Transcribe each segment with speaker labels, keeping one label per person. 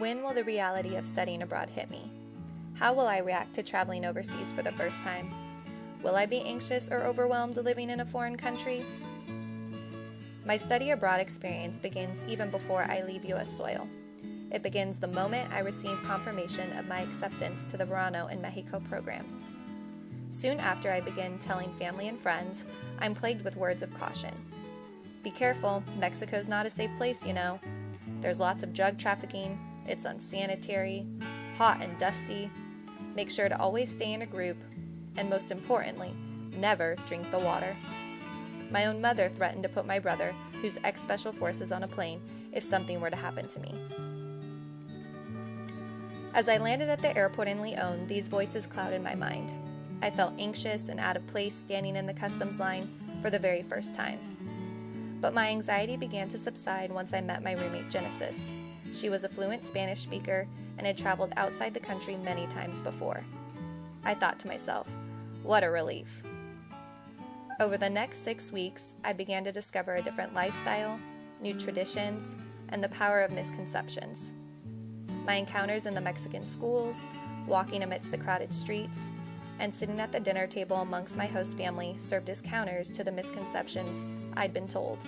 Speaker 1: When will the reality of studying abroad hit me? How will I react to traveling overseas for the first time? Will I be anxious or overwhelmed living in a foreign country? My study abroad experience begins even before I leave U.S. soil. It begins the moment I receive confirmation of my acceptance to the Verano in Mexico program. Soon after I begin telling family and friends, I'm plagued with words of caution. Be careful, Mexico's not a safe place, you know. There's lots of drug trafficking, it's unsanitary, hot and dusty. Make sure to always stay in a group, and most importantly, never drink the water. My own mother threatened to put my brother, who's ex-Special Forces, on a plane if something were to happen to me. As I landed at the airport in Leon, these voices clouded my mind. I felt anxious and out of place standing in the customs line for the very first time. But my anxiety began to subside once I met my roommate Genesis. She was a fluent Spanish speaker and had traveled outside the country many times before. I thought to myself, what a relief. Over the next 6 weeks, I began to discover a different lifestyle, new traditions, and the power of misconceptions. My encounters in the Mexican schools, walking amidst the crowded streets, and sitting at the dinner table amongst my host family served as counters to the misconceptions I'd been told.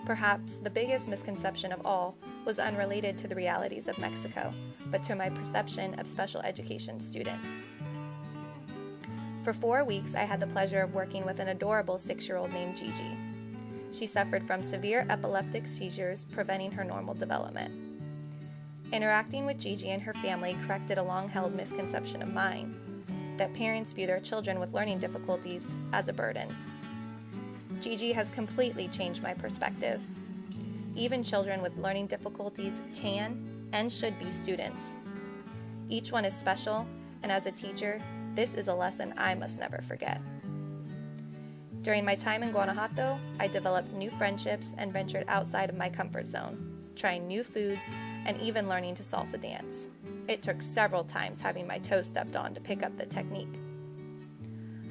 Speaker 1: Perhaps the biggest misconception of all was unrelated to the realities of Mexico, but to my perception of special education students. For 4 weeks, I had the pleasure of working with an adorable 6-year-old named Gigi. She suffered from severe epileptic seizures, preventing her normal development. Interacting with Gigi and her family corrected a long-held misconception of mine, that parents view their children with learning difficulties as a burden. Gigi has completely changed my perspective. Even children with learning difficulties can and should be students. Each one is special, and as a teacher, this is a lesson I must never forget. During my time in Guanajuato, I developed new friendships and ventured outside of my comfort zone, trying new foods and even learning to salsa dance. It took several times having my toes stepped on to pick up the technique.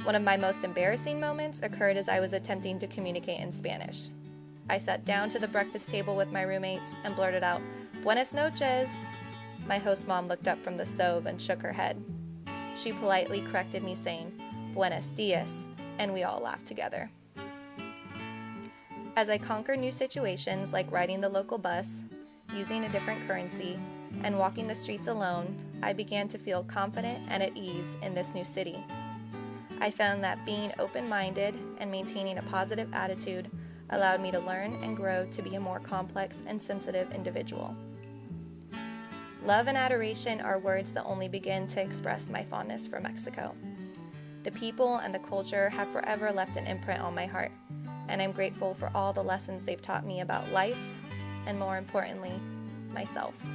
Speaker 1: One of my most embarrassing moments occurred as I was attempting to communicate in Spanish. I sat down to the breakfast table with my roommates and blurted out, "Buenas noches." My host mom looked up from the stove and shook her head. She politely corrected me saying, "Buenos dias," and we all laughed together. As I conquered new situations like riding the local bus, using a different currency, and walking the streets alone, I began to feel confident and at ease in this new city. I found that being open-minded and maintaining a positive attitude allowed me to learn and grow to be a more complex and sensitive individual. Love and adoration are words that only begin to express my fondness for Mexico. The people and the culture have forever left an imprint on my heart, and I'm grateful for all the lessons they've taught me about life, and more importantly, myself.